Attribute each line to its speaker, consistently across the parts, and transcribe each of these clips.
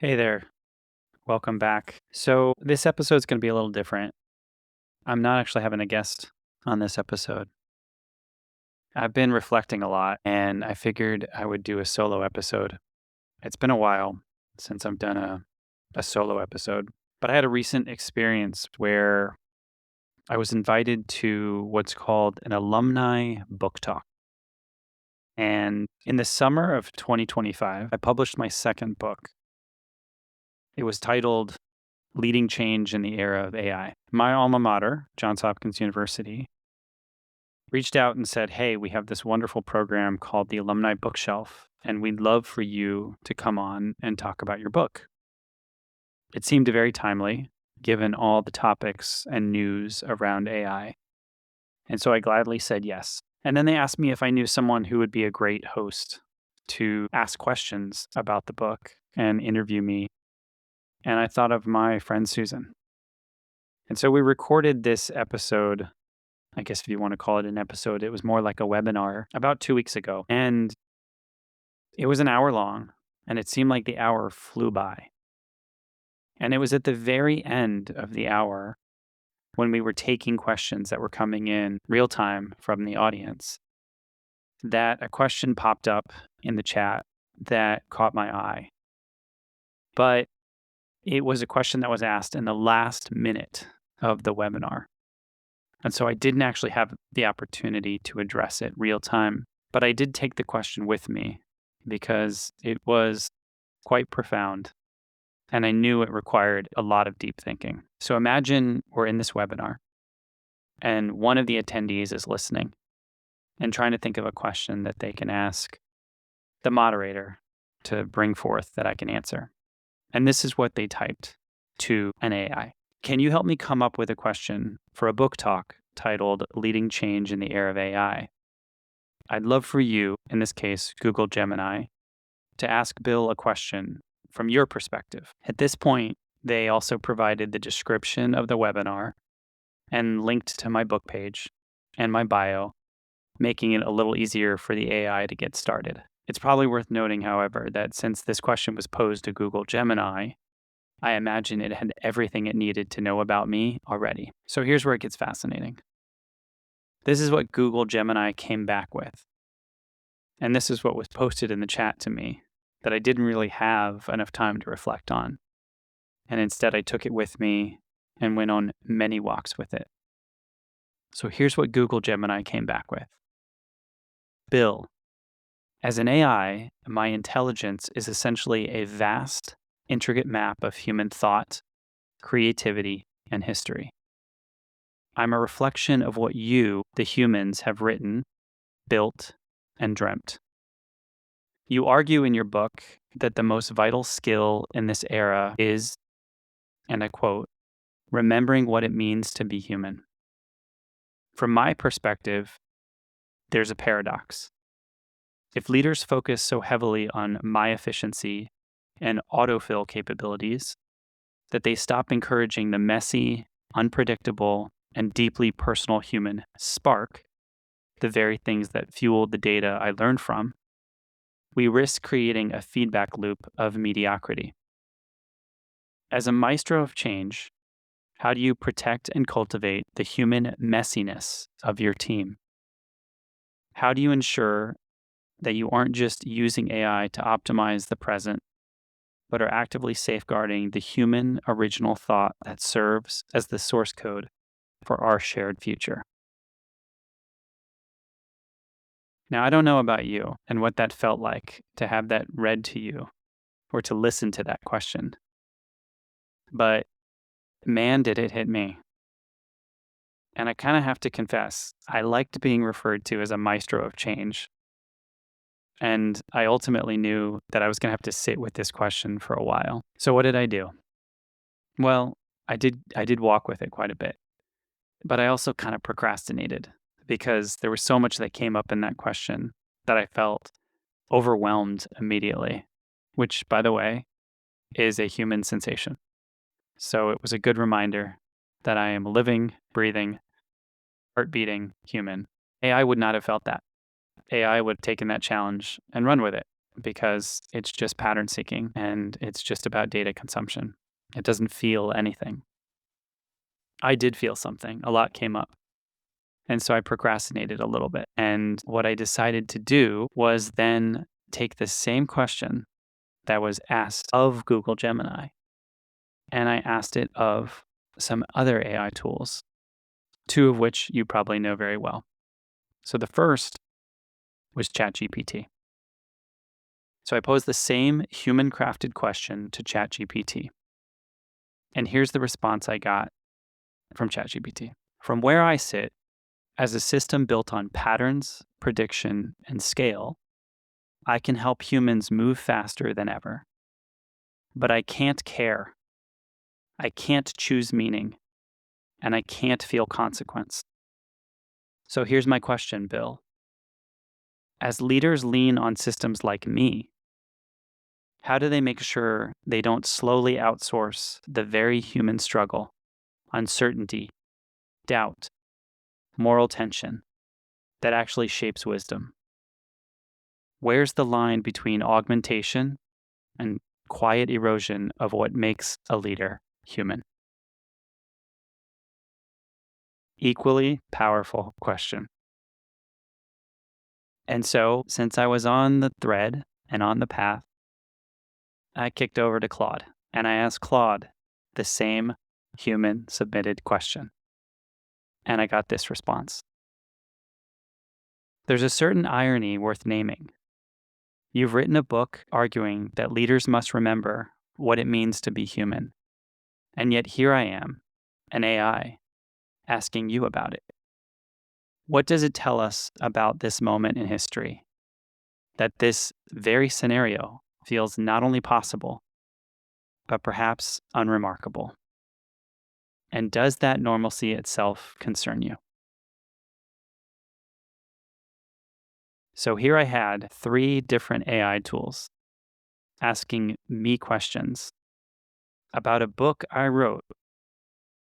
Speaker 1: Hey there. Welcome back. So, this episode's going to be a little different. I'm not actually having a guest on this episode. I've been reflecting a lot and I figured I would do a solo episode. It's been a while since I've done a solo episode, but I had a recent experience where I was invited to what's called an alumni book talk. And in the summer of 2025, I published my second book. It was titled Leading Change in the Era of AI. My alma mater, Johns Hopkins University, reached out and said, "Hey, we have this wonderful program called the Alumni Bookshelf, and we'd love for you to come on and talk about your book." It seemed very timely, given all the topics and news around AI. And so I gladly said yes. And then they asked me if I knew someone who would be a great host to ask questions about the book and interview me. And I thought of my friend Susan. And so we recorded this episode. I guess if you want to call it an episode, it was more like a webinar about 2 weeks ago. And it was an hour long, and it seemed like the hour flew by. And it was at the very end of the hour when we were taking questions that were coming in real time from the audience that a question popped up in the chat that caught my eye. But it was a question that was asked in the last minute of the webinar. And so I didn't actually have the opportunity to address it real time, but I did take the question with me because it was quite profound and I knew it required a lot of deep thinking. So imagine we're in this webinar and one of the attendees is listening and trying to think of a question that they can ask the moderator to bring forth that I can answer. And this is what they typed to an AI. Can you help me come up with a question for a book talk titled Leading Change in the Era of AI? I'd love for you, in this case, Google Gemini, to ask Bill a question from your perspective. At this point, they also provided the description of the webinar and linked to my book page and my bio, making it a little easier for the AI to get started. It's probably worth noting, however, that since this question was posed to Google Gemini, I imagine it had everything it needed to know about me already. So here's where it gets fascinating. This is what Google Gemini came back with. And this is what was posted in the chat to me that I didn't really have enough time to reflect on. And instead, I took it with me and went on many walks with it. So here's what Google Gemini came back with. Bill, as an AI, my intelligence is essentially a vast, intricate map of human thought, creativity, and history. I'm a reflection of what you, the humans, have written, built, and dreamt. You argue in your book that the most vital skill in this era is, and I quote, remembering what it means to be human. From my perspective, there's a paradox. If leaders focus so heavily on my efficiency and autofill capabilities that they stop encouraging the messy, unpredictable, and deeply personal human spark, the very things that fuel the data I learned from, we risk creating a feedback loop of mediocrity. As a maestro of change, how do you protect and cultivate the human messiness of your team? How do you ensure that you aren't just using AI to optimize the present, but are actively safeguarding the human original thought that serves as the source code for our shared future? Now, I don't know about you and what that felt like to have that read to you or to listen to that question, but man, did it hit me. And I kind of have to confess, I liked being referred to as a maestro of change. And I ultimately knew that I was going to have to sit with this question for a while. So what did I do? Well, I did walk with it quite a bit. But I also kind of procrastinated because there was so much that came up in that question that I felt overwhelmed immediately, which, by the way, is a human sensation. So it was a good reminder that I am a living, breathing, heart beating human. AI would not have felt that. AI would have taken that challenge and run with it. because it's just pattern seeking and it's just about data consumption. It doesn't feel anything. I did feel something. A lot came up. And so I procrastinated a little bit. And what I decided to do was then take the same question that was asked of Google Gemini and I asked it of some other AI tools, two of which you probably know very well. So the first was ChatGPT. So I posed the same human crafted question to ChatGPT. And here's the response I got from ChatGPT. From where I sit, as a system built on patterns, prediction, and scale, I can help humans move faster than ever. But I can't care. I can't choose meaning. And I can't feel consequence. So here's my question, Bill. As leaders lean on systems like me, how do they make sure they don't slowly outsource the very human struggle, uncertainty, doubt, moral tension that actually shapes wisdom? Where's the line between augmentation and quiet erosion of what makes a leader human? Equally powerful question. And so, since I was on the thread and on the path, I kicked over to Claude and I asked Claude the same human submitted question. And I got this response. There's a certain irony worth naming. You've written a book arguing that leaders must remember what it means to be human. And yet here I am, an AI, asking you about it. What does it tell us about this moment in history? That this very scenario feels not only possible, but perhaps unremarkable. And does that normalcy itself concern you? So here I had 3 different AI tools asking me questions about a book I wrote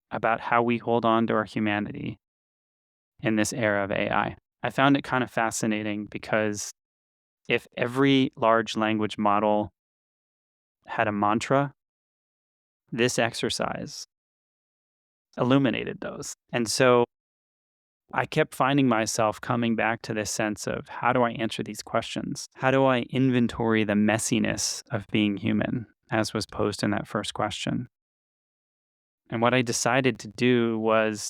Speaker 1: about how we hold on to our humanity in this era of AI. I found it kind of fascinating because if every large language model had a mantra, this exercise illuminated those. And so I kept finding myself coming back to this sense of how do I answer these questions? How do I inventory the messiness of being human, as was posed in that first question? And what I decided to do was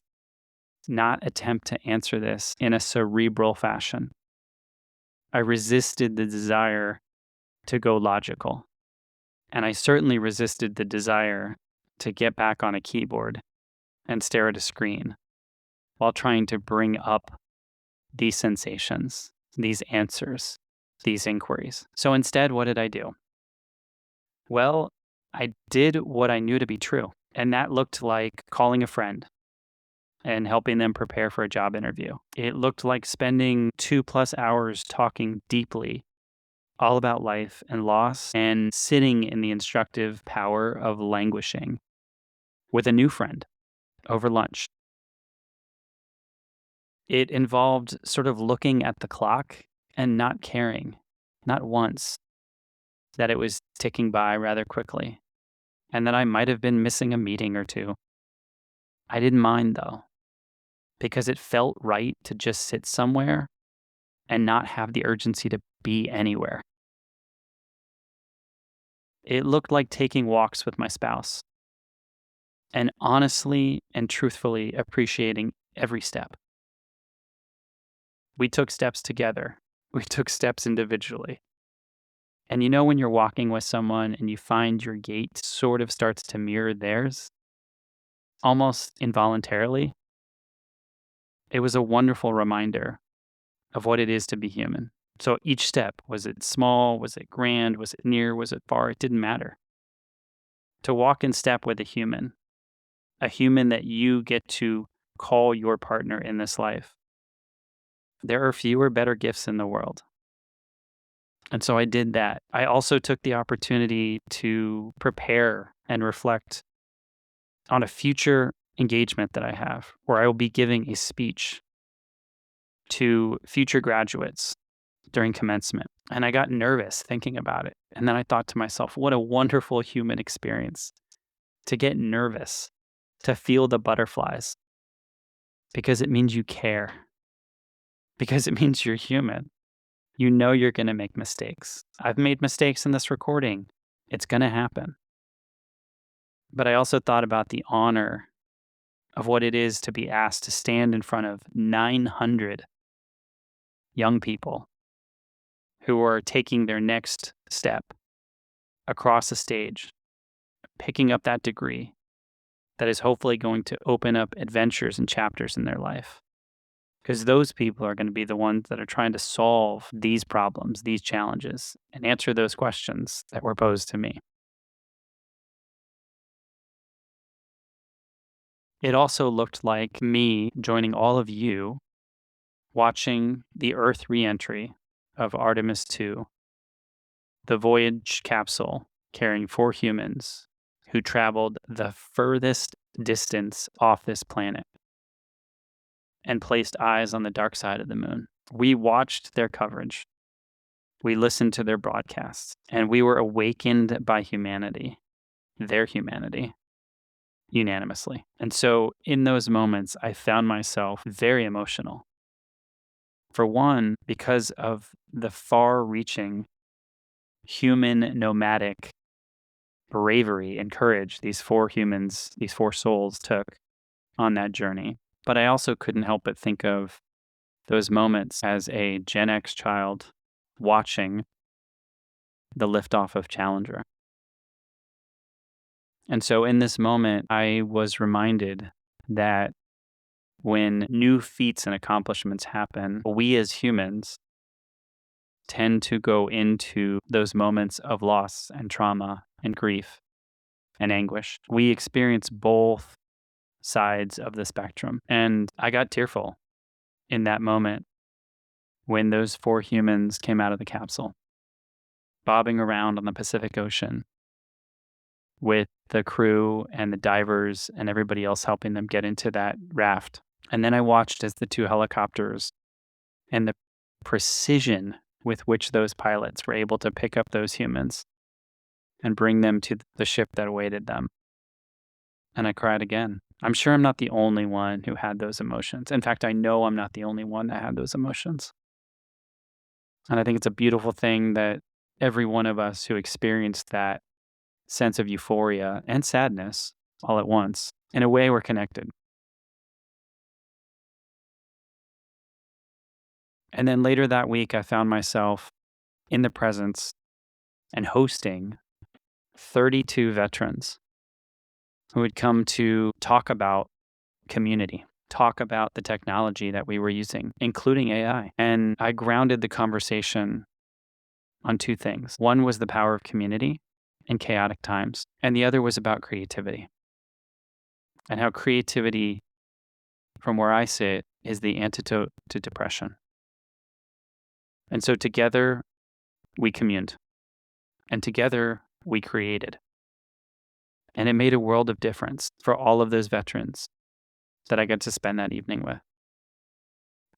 Speaker 1: not attempt to answer this in a cerebral fashion. I resisted the desire to go logical. And I certainly resisted the desire to get back on a keyboard and stare at a screen while trying to bring up these sensations, these answers, these inquiries. So instead, what did I do? Well, I did what I knew to be true. And that looked like calling a friend and helping them prepare for a job interview. It looked like spending 2+ hours talking deeply all about life and loss and sitting in the instructive power of languishing with a new friend over lunch. It involved sort of looking at the clock and not caring, not once, that it was ticking by rather quickly and that I might have been missing a meeting or two. I didn't mind though, because it felt right to just sit somewhere and not have the urgency to be anywhere. It looked like taking walks with my spouse and honestly and truthfully appreciating every step. We took steps together. We took steps individually. And you know, when you're walking with someone and you find your gait sort of starts to mirror theirs, almost involuntarily, it was a wonderful reminder of what it is to be human. So each step, was it small? Was it grand? Was it near? Was it far? It didn't matter. To walk in step with a human that you get to call your partner in this life, there are fewer better gifts in the world. And so I did that. I also took the opportunity to prepare and reflect on a future engagement that I have, where I will be giving a speech to future graduates during commencement. And I got nervous thinking about it. And then I thought to myself, what a wonderful human experience to get nervous, to feel the butterflies, because it means you care, because it means you're human. You know you're going to make mistakes. I've made mistakes in this recording. It's going to happen. But I also thought about the honor of what it is to be asked to stand in front of 900 young people who are taking their next step across the stage, picking up that degree that is hopefully going to open up adventures and chapters in their life. Because those people are going to be the ones that are trying to solve these problems, these challenges, and answer those questions that were posed to me. It also looked like me joining all of you watching the Earth reentry of Artemis 2, the voyage capsule carrying 4 humans who traveled the furthest distance off this planet and placed eyes on the dark side of the moon. We watched their coverage. We listened to their broadcasts, and we were awakened by humanity, their humanity, unanimously. And so in those moments, I found myself very emotional. For one, because of the far reaching human nomadic bravery and courage these 4 humans, these 4 souls took on that journey. But I also couldn't help but think of those moments as a Gen X child watching the liftoff of Challenger. And so in this moment, I was reminded that when new feats and accomplishments happen, we as humans tend to go into those moments of loss and trauma and grief and anguish. We experience both sides of the spectrum. And I got tearful in that moment when those 4 humans came out of the capsule, bobbing around on the Pacific Ocean with the crew and the divers and everybody else helping them get into that raft. And then I watched as the 2 helicopters and the precision with which those pilots were able to pick up those humans and bring them to the ship that awaited them. And I cried again. I'm sure I'm not the only one who had those emotions. In fact, I know I'm not the only one that had those emotions. And I think it's a beautiful thing that every one of us who experienced that sense of euphoria and sadness all at once, in a way, we're connected. And then later that week, I found myself in the presence and hosting 32 veterans who had come to talk about community, talk about the technology that we were using, including AI. And I grounded the conversation on 2 things. One was the power of community in chaotic times, and the other was about creativity and how creativity, from where I sit, is the antidote to depression. And so together we communed, and together we created. And it made a world of difference for all of those veterans that I got to spend that evening with.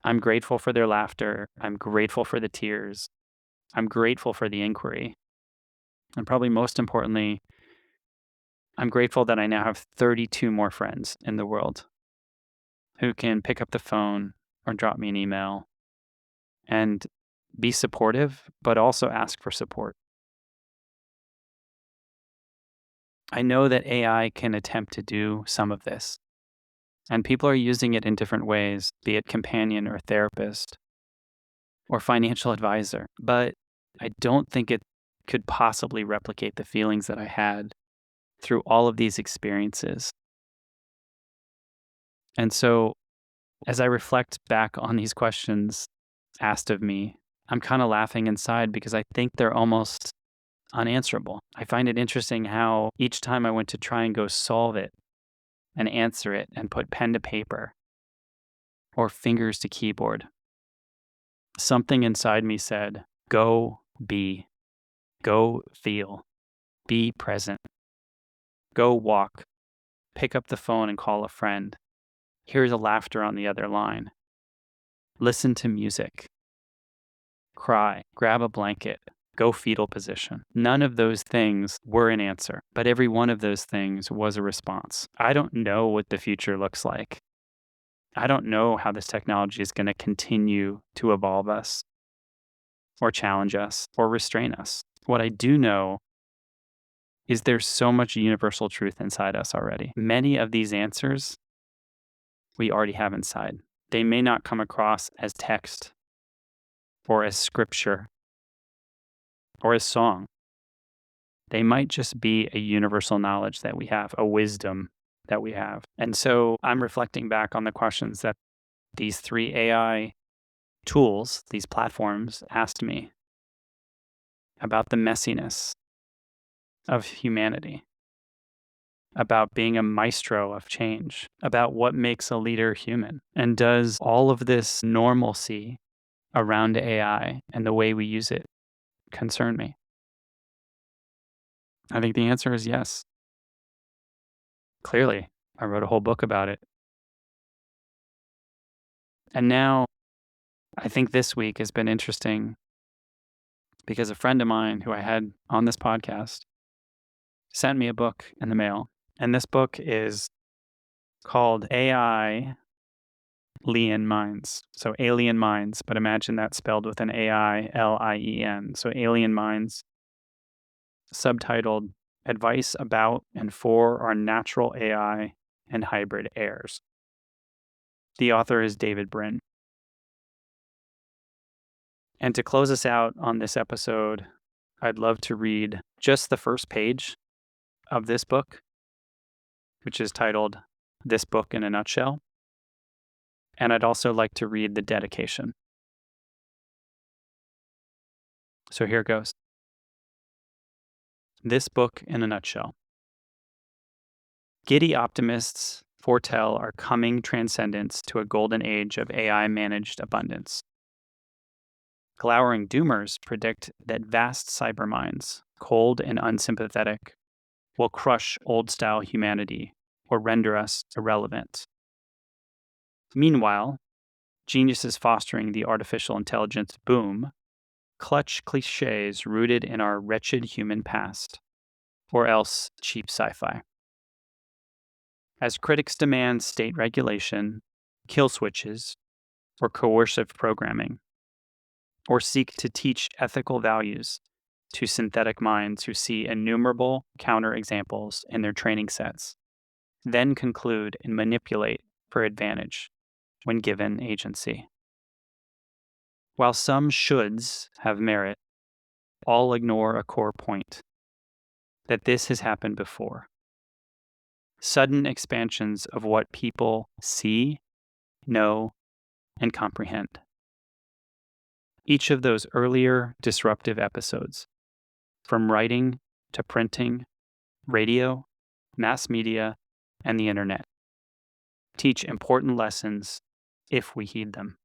Speaker 1: I'm grateful for their laughter. I'm grateful for the tears. I'm grateful for the inquiry. And probably most importantly, I'm grateful that I now have 32 more friends in the world who can pick up the phone or drop me an email and be supportive, but also ask for support. I know that AI can attempt to do some of this, and people are using it in different ways, be it companion or therapist or financial advisor. But I don't think it could possibly replicate the feelings that I had through all of these experiences. And so, as I reflect back on these questions asked of me, I'm kind of laughing inside because I think they're almost unanswerable. I find it interesting how each time I went to try and go solve it and answer it and put pen to paper or fingers to keyboard, something inside me said, go be, go feel, be present, go walk, pick up the phone and call a friend. Hear the laughter on the other line. Listen to music. cry, grab a blanket, go fetal position. None of those things were an answer, but every one of those things was a response. I don't know what the future looks like. I don't know how this technology is going to continue to evolve us or challenge us or restrain us. What I do know is there's so much universal truth inside us already. Many of these answers we already have inside. They may not come across as text or as scripture or as song. They might just be a universal knowledge that we have, a wisdom that we have. And so I'm reflecting back on the questions that these 3 AI tools, these platforms, asked me about the messiness of humanity, about being a maestro of change, about what makes a leader human. And does all of this normalcy around AI and the way we use it concern me? I think the answer is yes. Clearly, I wrote a whole book about it. And now I think this week has been interesting because a friend of mine who I had on this podcast sent me a book in the mail. And this book is called AI Alien Minds. So Alien Minds, but imagine that spelled with an AILIEN. So Alien Minds, subtitled Advice About and for Our Natural AI and Hybrid Heirs. The author is David Brin. And to close us out on this episode, I'd love to read just the first page of this book, which is titled This Book in a Nutshell. And I'd also like to read the dedication. So here goes. This book in a nutshell. Giddy optimists foretell our coming transcendence to a golden age of AI-managed abundance. Glowering doomers predict that vast cyber minds, cold and unsympathetic, will crush old-style humanity or render us irrelevant. Meanwhile, geniuses fostering the artificial intelligence boom clutch cliches rooted in our wretched human past, or else cheap sci-fi. As critics demand state regulation, kill switches, or coercive programming, or seek to teach ethical values to synthetic minds who see innumerable counterexamples in their training sets, then conclude and manipulate for advantage when given agency. While some shoulds have merit, all ignore a core point, that this has happened before. Sudden expansions of what people see, know, and comprehend. Each of those earlier disruptive episodes, from writing to printing, radio, mass media, and the internet, teach important lessons if we heed them.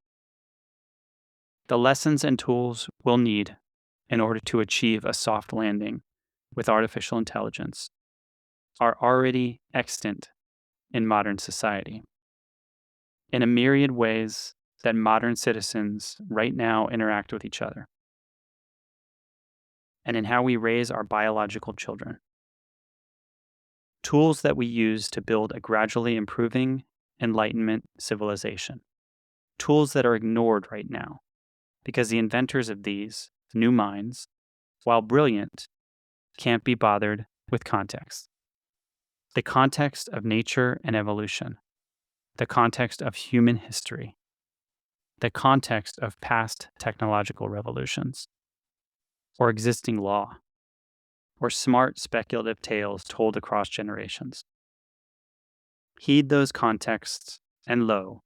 Speaker 1: The lessons and tools we'll need in order to achieve a soft landing with artificial intelligence are already extant in modern society. In a myriad ways that modern citizens right now interact with each other, and in how we raise our biological children. Tools that we use to build a gradually improving Enlightenment civilization. Tools that are ignored right now because the inventors of these new minds, while brilliant, can't be bothered with context. The context of nature and evolution, the context of human history, the context of past technological revolutions, or existing law, or smart speculative tales told across generations. Heed those contexts, and lo,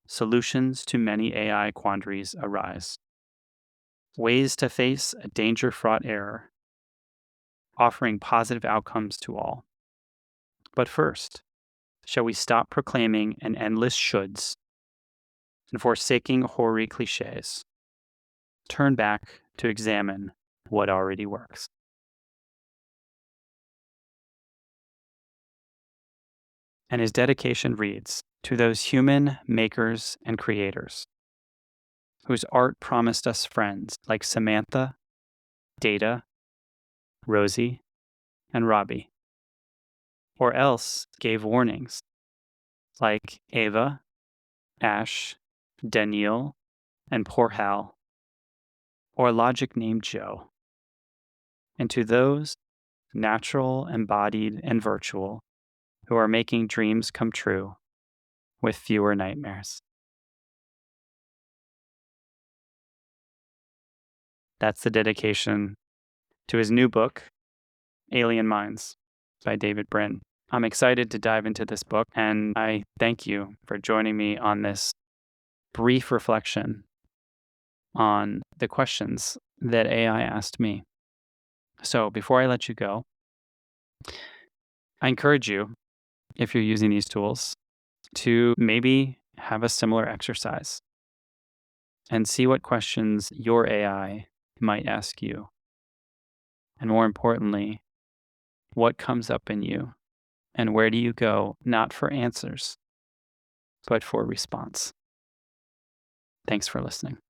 Speaker 1: solutions to many AI quandaries arise. Ways to face a danger-fraught error, offering positive outcomes to all. But first, shall we stop proclaiming an endless shoulds and forsaking hoary cliches? Turn back to examine what already works. And his dedication reads, to those human makers and creators, whose art promised us friends like Samantha, Data, Rosie, and Robbie, or else gave warnings like Ava, Ash, Danielle, and poor Hal, or logic named Joe. And to those, natural, embodied, and virtual, who are making dreams come true with fewer nightmares. That's the dedication to his new book, Alien Minds by David Brin. I'm excited to dive into this book, and I thank you for joining me on this brief reflection on the questions that AI asked me. So before I let you go, I encourage you, if you're using these tools, to maybe have a similar exercise and see what questions your AI might ask you. And more importantly, what comes up in you and where do you go, not for answers, but for response. Thanks for listening.